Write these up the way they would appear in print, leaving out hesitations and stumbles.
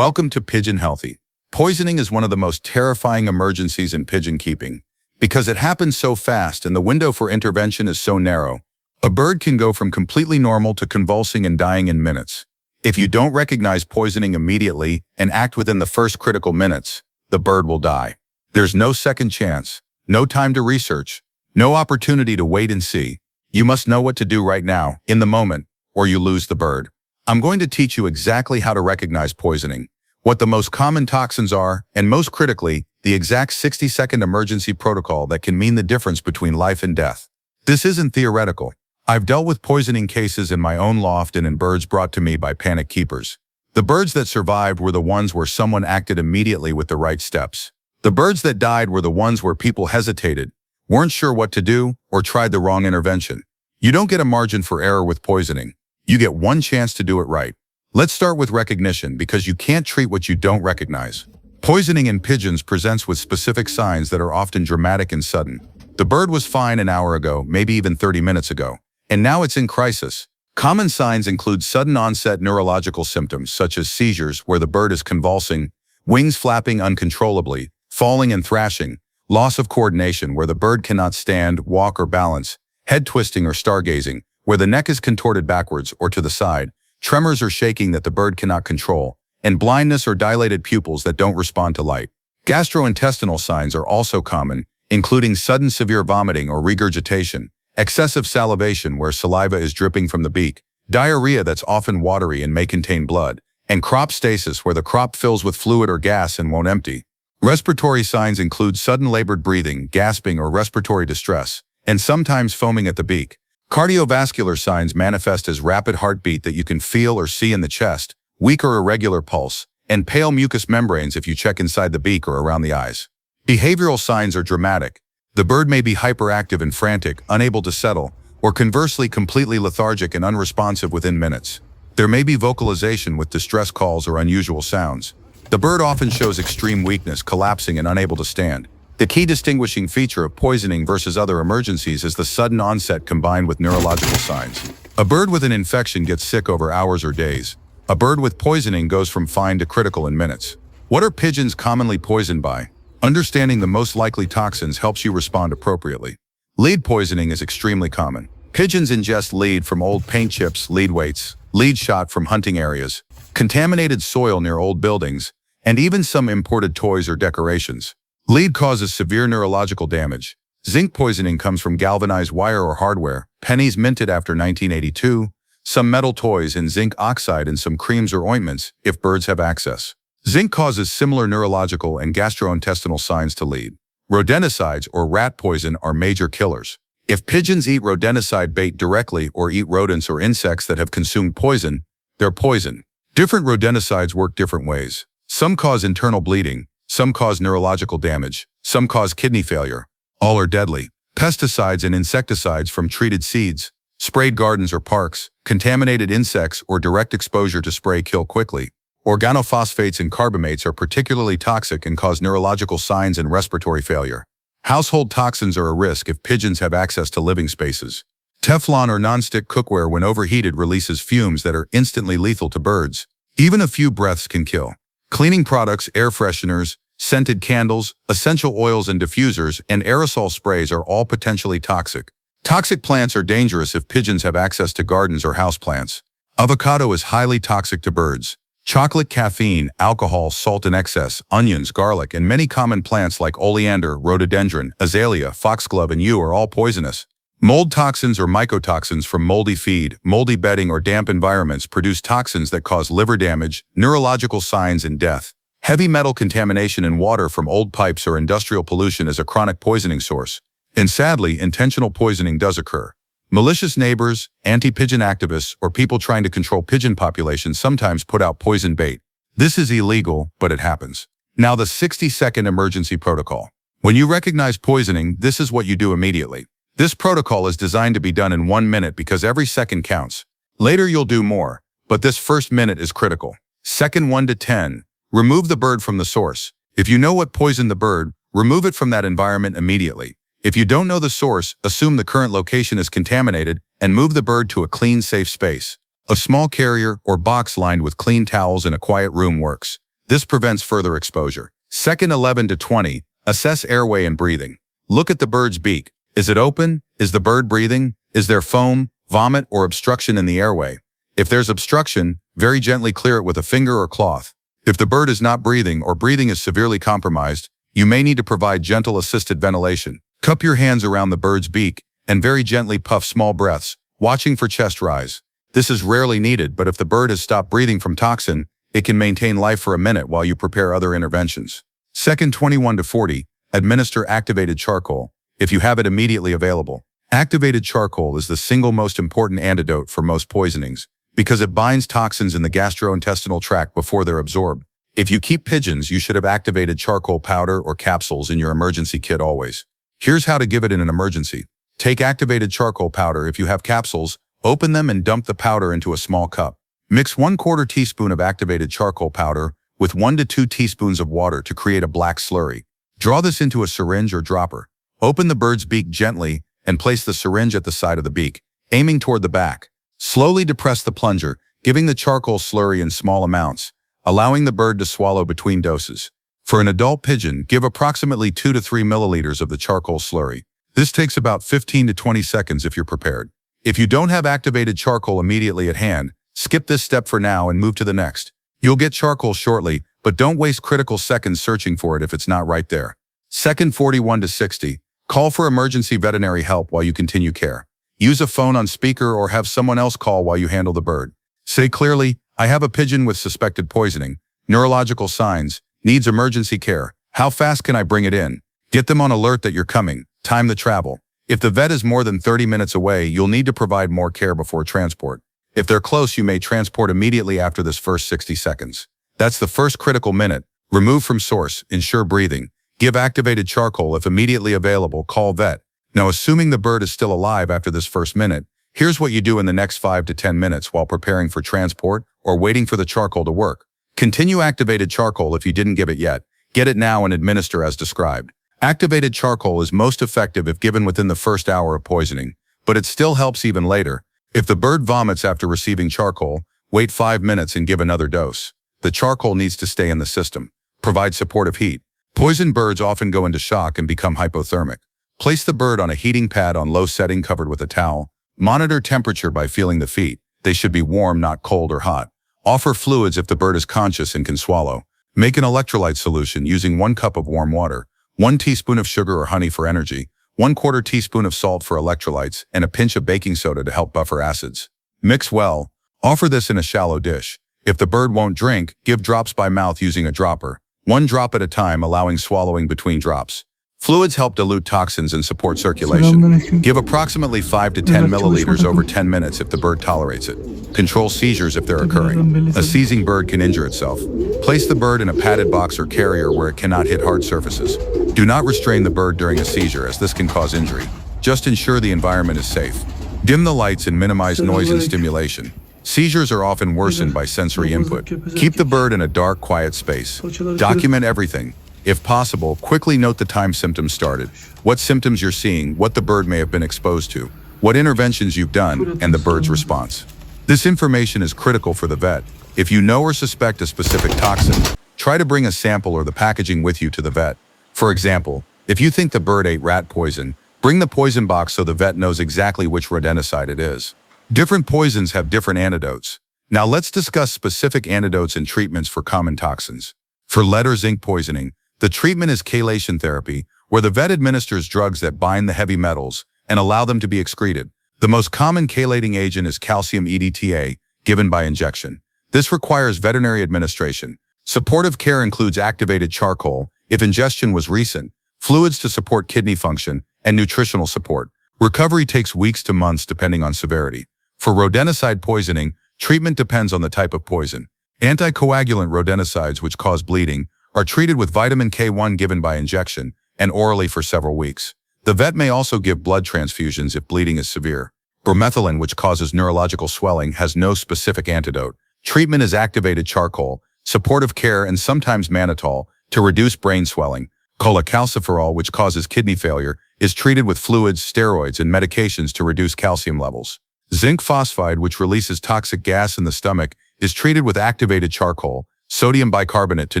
Welcome to Pigeon Healthy. Poisoning is one of the most terrifying emergencies in pigeon keeping because it happens so fast and the window for intervention is so narrow. A bird can go from completely normal to convulsing and dying in minutes. If you don't recognize poisoning immediately and act within the first critical minutes, the bird will die. There's no second chance, no time to research, no opportunity to wait and see. You must know what to do right now, in the moment, or you lose the bird. I'm going to teach you exactly how to recognize poisoning, what the most common toxins are, and most critically, the exact 60-second emergency protocol that can mean the difference between life and death. This isn't theoretical. I've dealt with poisoning cases in my own loft and in birds brought to me by panic keepers. The birds that survived were the ones where someone acted immediately with the right steps. The birds that died were the ones where people hesitated, weren't sure what to do, or tried the wrong intervention. You don't get a margin for error with poisoning. You get one chance to do it right. Let's start with recognition because you can't treat what you don't recognize. Poisoning in pigeons presents with specific signs that are often dramatic and sudden. The bird was fine an hour ago, maybe even 30 minutes ago, and now it's in crisis. Common signs include sudden onset neurological symptoms such as seizures where the bird is convulsing, wings flapping uncontrollably, falling and thrashing, loss of coordination where the bird cannot stand, walk, or balance, head twisting or stargazing, where the neck is contorted backwards or to the side, tremors or shaking that the bird cannot control, and blindness or dilated pupils that don't respond to light. Gastrointestinal signs are also common, including sudden severe vomiting or regurgitation, excessive salivation where saliva is dripping from the beak, diarrhea that's often watery and may contain blood, and crop stasis where the crop fills with fluid or gas and won't empty. Respiratory signs include sudden labored breathing, gasping, or respiratory distress, and sometimes foaming at the beak. Cardiovascular signs manifest as rapid heartbeat that you can feel or see in the chest, weak or irregular pulse, and pale mucous membranes if you check inside the beak or around the eyes. Behavioral signs are dramatic. The bird may be hyperactive and frantic, unable to settle, or conversely completely lethargic and unresponsive within minutes. There may be vocalization with distress calls or unusual sounds. The bird often shows extreme weakness, collapsing and unable to stand. The key distinguishing feature of poisoning versus other emergencies is the sudden onset combined with neurological signs. A bird with an infection gets sick over hours or days. A bird with poisoning goes from fine to critical in minutes. What are pigeons commonly poisoned by? Understanding the most likely toxins helps you respond appropriately. Lead poisoning is extremely common. Pigeons ingest lead from old paint chips, lead weights, lead shot from hunting areas, contaminated soil near old buildings, and even some imported toys or decorations. Lead causes severe neurological damage. Zinc poisoning comes from galvanized wire or hardware, pennies minted after 1982, some metal toys and zinc oxide in some creams or ointments if birds have access. Zinc causes similar neurological and gastrointestinal signs to lead. Rodenticides or rat poison are major killers. If pigeons eat rodenticide bait directly or eat rodents or insects that have consumed poison, they're poisoned. Different rodenticides work different ways. Some cause internal bleeding, some cause neurological damage, some cause kidney failure. All are deadly. Pesticides and insecticides from treated seeds, sprayed gardens or parks, contaminated insects or direct exposure to spray kill quickly. Organophosphates and carbamates are particularly toxic and cause neurological signs and respiratory failure. Household toxins are a risk if pigeons have access to living spaces. Teflon or nonstick cookware when overheated releases fumes that are instantly lethal to birds. Even a few breaths can kill. Cleaning products, air fresheners, scented candles, essential oils and diffusers, and aerosol sprays are all potentially toxic. Toxic plants are dangerous if pigeons have access to gardens or houseplants. Avocado is highly toxic to birds. Chocolate, caffeine, alcohol, salt in excess, onions, garlic, and many common plants like oleander, rhododendron, azalea, foxglove, and yew are all poisonous. Mold toxins or mycotoxins from moldy feed, moldy bedding, or damp environments produce toxins that cause liver damage, neurological signs, and death. Heavy metal contamination in water from old pipes or industrial pollution is a chronic poisoning source. And sadly, intentional poisoning does occur. Malicious neighbors, anti-pigeon activists, or people trying to control pigeon populations sometimes put out poison bait. This is illegal, but it happens. Now the 60-second emergency protocol. When you recognize poisoning, this is what you do immediately. This protocol is designed to be done in 1 minute because every second counts. Later you'll do more, but this first minute is critical. Second 1 to 10, remove the bird from the source. If you know what poisoned the bird, remove it from that environment immediately. If you don't know the source, assume the current location is contaminated and move the bird to a clean, safe space. A small carrier or box lined with clean towels in a quiet room works. This prevents further exposure. Second 11 to 20, assess airway and breathing. Look at the bird's beak. Is it open? Is the bird breathing? Is there foam, vomit, or obstruction in the airway? If there's obstruction, very gently clear it with a finger or cloth. If the bird is not breathing or breathing is severely compromised, you may need to provide gentle assisted ventilation. Cup your hands around the bird's beak and very gently puff small breaths, watching for chest rise. This is rarely needed, but if the bird has stopped breathing from toxin, it can maintain life for a minute while you prepare other interventions. Second 21 to 40, administer activated charcoal, if you have it immediately available. Activated charcoal is the single most important antidote for most poisonings, because it binds toxins in the gastrointestinal tract before they're absorbed. If you keep pigeons, you should have activated charcoal powder or capsules in your emergency kit always. Here's how to give it in an emergency. Take activated charcoal powder. If you have capsules, open them and dump the powder into a small cup. Mix 1/4 teaspoon of activated charcoal powder with 1 to 2 teaspoons of water to create a black slurry. Draw this into a syringe or dropper. Open the bird's beak gently and place the syringe at the side of the beak, aiming toward the back. Slowly depress the plunger, giving the charcoal slurry in small amounts, allowing the bird to swallow between doses. For an adult pigeon, give approximately 2 to 3 milliliters of the charcoal slurry. This takes about 15 to 20 seconds if you're prepared. If you don't have activated charcoal immediately at hand, skip this step for now and move to the next. You'll get charcoal shortly, but don't waste critical seconds searching for it if it's not right there. Second 41 to 60, call for emergency veterinary help while you continue care. Use a phone on speaker or have someone else call while you handle the bird. Say clearly, I have a pigeon with suspected poisoning, neurological signs, needs emergency care. How fast can I bring it in? Get them on alert that you're coming. Time the travel. If the vet is more than 30 minutes away, you'll need to provide more care before transport. If they're close, you may transport immediately after this first 60 seconds. That's the first critical minute. Remove from source, ensure breathing. Give activated charcoal if immediately available, call vet. Now, assuming the bird is still alive after this first minute, here's what you do in the next 5 to 10 minutes while preparing for transport or waiting for the charcoal to work. Continue activated charcoal if you didn't give it yet. Get it now and administer as described. Activated charcoal is most effective if given within the first hour of poisoning, but it still helps even later. If the bird vomits after receiving charcoal, wait 5 minutes and give another dose. The charcoal needs to stay in the system. Provide supportive heat. Poisoned birds often go into shock and become hypothermic. Place the bird on a heating pad on low setting covered with a towel. Monitor temperature by feeling the feet. They should be warm, not cold or hot. Offer fluids if the bird is conscious and can swallow. Make an electrolyte solution using 1 cup of warm water, 1 teaspoon of sugar or honey for energy, 1/4 teaspoon of salt for electrolytes, and a pinch of baking soda to help buffer acids. Mix well. Offer this in a shallow dish. If the bird won't drink, give drops by mouth using a dropper. 1 drop at a time, allowing swallowing between drops. Fluids help dilute toxins and support circulation. Give approximately 5 to 10 milliliters over 10 minutes if the bird tolerates it. Control seizures if they're occurring. A seizing bird can injure itself. Place the bird in a padded box or carrier where it cannot hit hard surfaces. Do not restrain the bird during a seizure, as this can cause injury. Just ensure the environment is safe. Dim the lights and minimize noise and stimulation. Seizures are often worsened by sensory input. Keep the bird in a dark, quiet space. Document everything. If possible, quickly note the time symptoms started, what symptoms you're seeing, what the bird may have been exposed to, what interventions you've done, and the bird's response. This information is critical for the vet. If you know or suspect a specific toxin, try to bring a sample or the packaging with you to the vet. For example, if you think the bird ate rat poison, bring the poison box so the vet knows exactly which rodenticide it is. Different poisons have different antidotes. Now let's discuss specific antidotes and treatments for common toxins. For lead or zinc poisoning, the treatment is chelation therapy, where the vet administers drugs that bind the heavy metals and allow them to be excreted. The most common chelating agent is calcium EDTA, given by injection. This requires veterinary administration. Supportive care includes activated charcoal, if ingestion was recent, fluids to support kidney function, and nutritional support. Recovery takes weeks to months depending on severity. For rodenticide poisoning, treatment depends on the type of poison. Anticoagulant rodenticides, which cause bleeding, are treated with vitamin K1 given by injection and orally for several weeks. The vet may also give blood transfusions if bleeding is severe. Bromethalin, which causes neurological swelling, has no specific antidote. Treatment is activated charcoal, supportive care, and sometimes mannitol to reduce brain swelling. Cholecalciferol, which causes kidney failure, is treated with fluids, steroids, and medications to reduce calcium levels. Zinc phosphide, which releases toxic gas in the stomach, is treated with activated charcoal, sodium bicarbonate to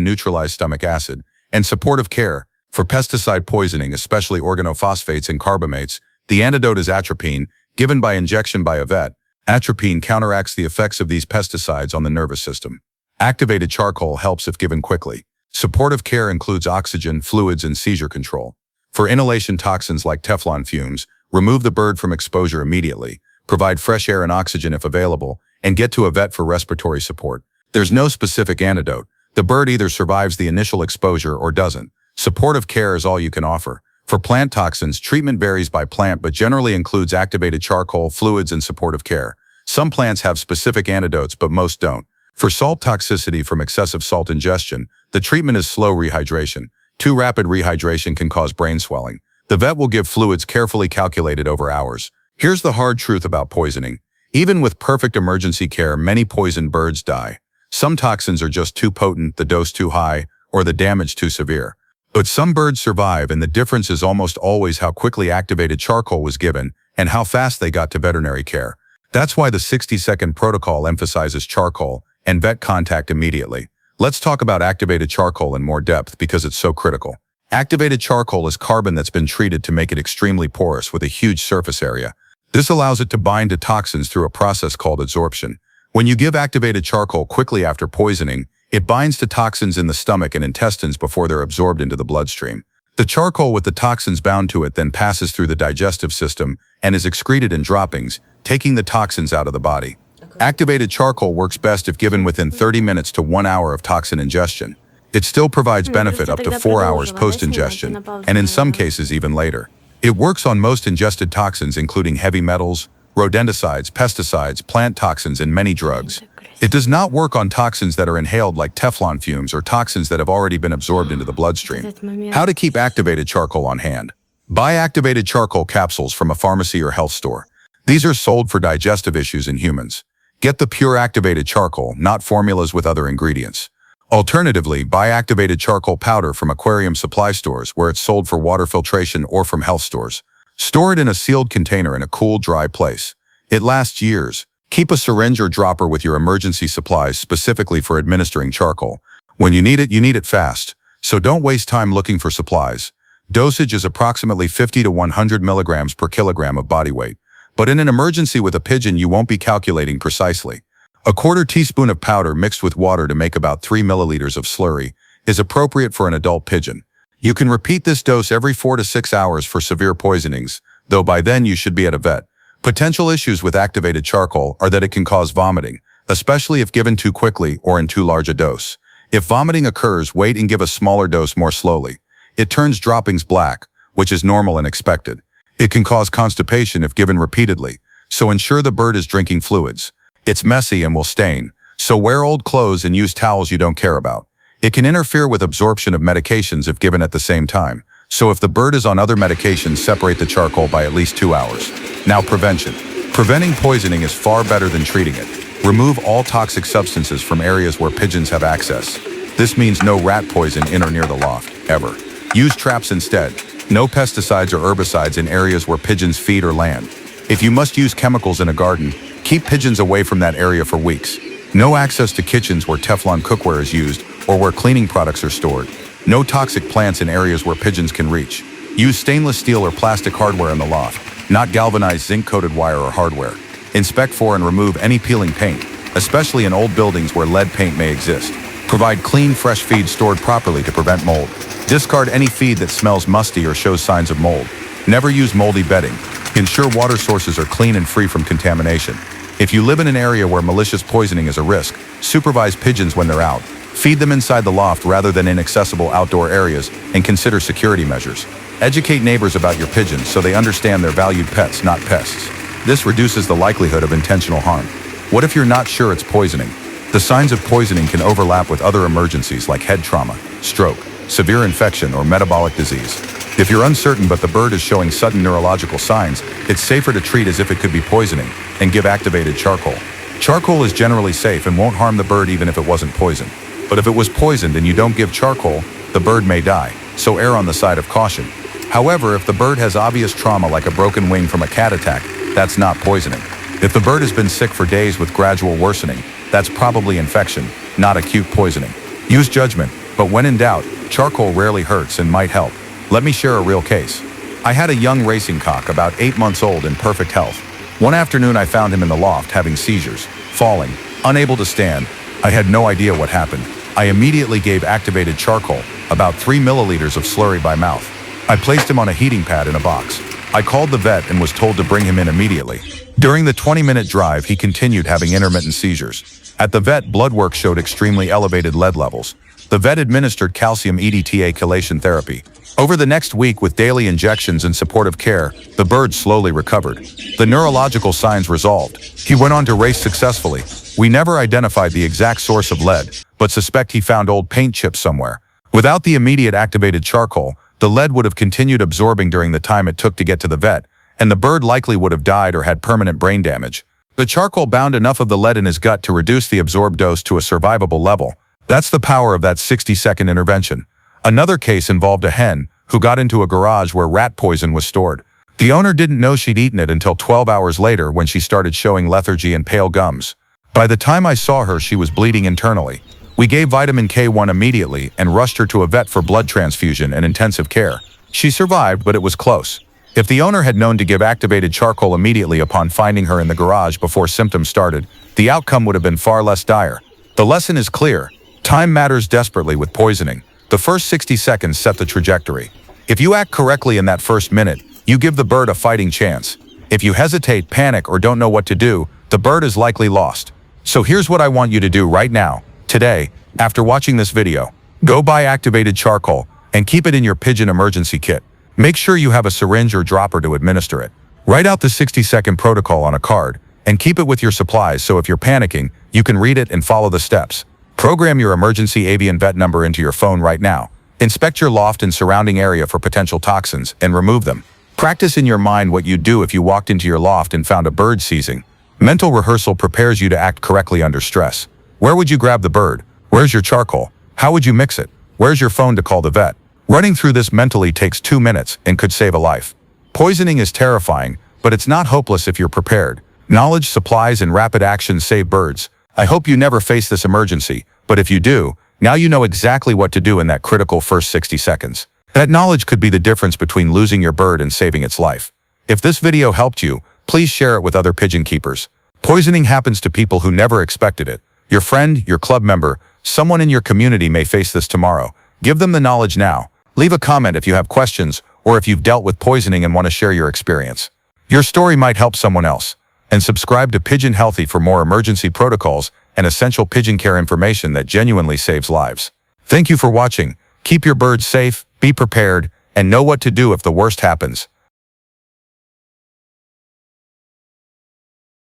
neutralize stomach acid, and supportive care. For pesticide poisoning, especially organophosphates and carbamates, the antidote is atropine, given by injection by a vet. Atropine counteracts the effects of these pesticides on the nervous system. Activated charcoal helps if given quickly. Supportive care includes oxygen, fluids, and seizure control. For inhalation toxins like Teflon fumes, remove the bird from exposure immediately, provide fresh air and oxygen if available, and get to a vet for respiratory support. There's no specific antidote. The bird either survives the initial exposure or doesn't. Supportive care is all you can offer. For plant toxins, treatment varies by plant but generally includes activated charcoal, fluids, and supportive care. Some plants have specific antidotes but most don't. For salt toxicity from excessive salt ingestion, the treatment is slow rehydration. Too rapid rehydration can cause brain swelling. The vet will give fluids carefully calculated over hours. Here's the hard truth about poisoning. Even with perfect emergency care, many poisoned birds die. Some toxins are just too potent, the dose too high, or the damage too severe. But some birds survive, and the difference is almost always how quickly activated charcoal was given and how fast they got to veterinary care. That's why the 60-second protocol emphasizes charcoal and vet contact immediately. Let's talk about activated charcoal in more depth because it's so critical. Activated charcoal is carbon that's been treated to make it extremely porous with a huge surface area. This allows it to bind to toxins through a process called adsorption. When you give activated charcoal quickly after poisoning, it binds to toxins in the stomach and intestines before they're absorbed into the bloodstream. The charcoal with the toxins bound to it then passes through the digestive system and is excreted in droppings, taking the toxins out of the body. Activated charcoal works best if given within 30 minutes to 1 hour of toxin ingestion. It still provides benefit up to 4 hours post-ingestion, and in some cases even later. It works on most ingested toxins including heavy metals, rodenticides, pesticides, plant toxins, and many drugs. It does not work on toxins that are inhaled like Teflon fumes or toxins that have already been absorbed into the bloodstream. How to keep activated charcoal on hand. Buy activated charcoal capsules from a pharmacy or health store. These are sold for digestive issues in humans. Get the pure activated charcoal, not formulas with other ingredients. Alternatively, buy activated charcoal powder from aquarium supply stores where it's sold for water filtration or from health stores. Store it in a sealed container in a cool, dry place. It lasts years. Keep a syringe or dropper with your emergency supplies specifically for administering charcoal. When you need it fast. So don't waste time looking for supplies. Dosage is approximately 50 to 100 milligrams per kilogram of body weight. But in an emergency with a pigeon, you won't be calculating precisely. A quarter teaspoon of powder mixed with water to make about 3 milliliters of slurry is appropriate for an adult pigeon. You can repeat this dose every 4 to 6 hours for severe poisonings, though by then you should be at a vet. Potential issues with activated charcoal are that it can cause vomiting, especially if given too quickly or in too large a dose. If vomiting occurs, wait and give a smaller dose more slowly. It turns droppings black, which is normal and expected. It can cause constipation if given repeatedly, so ensure the bird is drinking fluids. It's messy and will stain, so wear old clothes and use towels you don't care about. It can interfere with absorption of medications if given at the same time, so if the bird is on other medications, separate the charcoal by at least 2 hours. Now, prevention. Preventing poisoning is far better than treating it. Remove all toxic substances from areas where pigeons have access. This means no rat poison in or near the loft, ever. Use traps instead. No pesticides or herbicides in areas where pigeons feed or land. If you must use chemicals in a garden, keep pigeons away from that area for weeks. No access to kitchens where Teflon cookware is used or where cleaning products are stored. No toxic plants in areas where pigeons can reach. Use stainless steel or plastic hardware in the loft, not galvanized zinc-coated wire or hardware. Inspect for and remove any peeling paint, especially in old buildings where lead paint may exist. Provide clean, fresh feed stored properly to prevent mold. Discard any feed that smells musty or shows signs of mold. Never use moldy bedding. Ensure water sources are clean and free from contamination. If you live in an area where malicious poisoning is a risk, supervise pigeons when they're out. Feed them inside the loft rather than in accessible outdoor areas, and consider security measures. Educate neighbors about your pigeons so they understand they're valued pets, not pests. This reduces the likelihood of intentional harm. What if you're not sure it's poisoning? The signs of poisoning can overlap with other emergencies like head trauma, stroke, severe infection, or metabolic disease. If you're uncertain but the bird is showing sudden neurological signs, it's safer to treat as if it could be poisoning and give activated charcoal. Charcoal is generally safe and won't harm the bird even if it wasn't poisoned. But if it was poisoned and you don't give charcoal, the bird may die, so err on the side of caution. However, if the bird has obvious trauma like a broken wing from a cat attack, that's not poisoning. If the bird has been sick for days with gradual worsening, that's probably infection, not acute poisoning. Use judgment, but when in doubt, charcoal rarely hurts and might help. Let me share a real case. I had a young racing cock about 8 months old in perfect health. One afternoon I found him in the loft having seizures, falling, unable to stand. I had no idea what happened. I immediately gave activated charcoal, about 3 milliliters of slurry by mouth. I placed him on a heating pad in a box. I called the vet and was told to bring him in immediately. During the 20-minute drive, he continued having intermittent seizures. At the vet, blood work showed extremely elevated lead levels. The vet administered calcium EDTA chelation therapy. Over the next week, with daily injections and supportive care, the bird slowly recovered. The neurological signs resolved. He went on to race successfully. We never identified the exact source of lead, but suspect he found old paint chips somewhere. Without the immediate activated charcoal, the lead would have continued absorbing during the time it took to get to the vet, and the bird likely would have died or had permanent brain damage. The charcoal bound enough of the lead in his gut to reduce the absorbed dose to a survivable level. That's the power of that 60-second intervention. Another case involved a hen who got into a garage where rat poison was stored. The owner didn't know she'd eaten it until 12 hours later when she started showing lethargy and pale gums. By the time I saw her, she was bleeding internally. We gave vitamin K1 immediately and rushed her to a vet for blood transfusion and intensive care. She survived, but it was close. If the owner had known to give activated charcoal immediately upon finding her in the garage before symptoms started, the outcome would have been far less dire. The lesson is clear. Time matters desperately with poisoning. The first 60 seconds set the trajectory. If you act correctly in that first minute, you give the bird a fighting chance. If you hesitate, panic, or don't know what to do, the bird is likely lost. So here's what I want you to do right now, today, after watching this video. Go buy activated charcoal and keep it in your Pigeon emergency kit. Make sure you have a syringe or dropper to administer it. Write out the 60-second protocol on a card and keep it with your supplies so if you're panicking, you can read it and follow the steps. Program your emergency avian vet number into your phone right now. Inspect your loft and surrounding area for potential toxins and remove them. Practice in your mind what you'd do if you walked into your loft and found a bird seizing. Mental rehearsal prepares you to act correctly under stress. Where would you grab the bird? Where's your charcoal? How would you mix it? Where's your phone to call the vet? Running through this mentally takes 2 minutes and could save a life. Poisoning is terrifying, but it's not hopeless if you're prepared. Knowledge, supplies, and rapid action save birds. I hope you never face this emergency, but if you do, now you know exactly what to do in that critical first 60 seconds. That knowledge could be the difference between losing your bird and saving its life. If this video helped you, please share it with other pigeon keepers. Poisoning happens to people who never expected it. Your friend, your club member, someone in your community may face this tomorrow. Give them the knowledge now. Leave a comment if you have questions or if you've dealt with poisoning and want to share your experience. Your story might help someone else. And subscribe to Pigeon Healthy for more emergency protocols and essential pigeon care information that genuinely saves lives. Thank you for watching. Keep your birds safe, be prepared, and know what to do if the worst happens.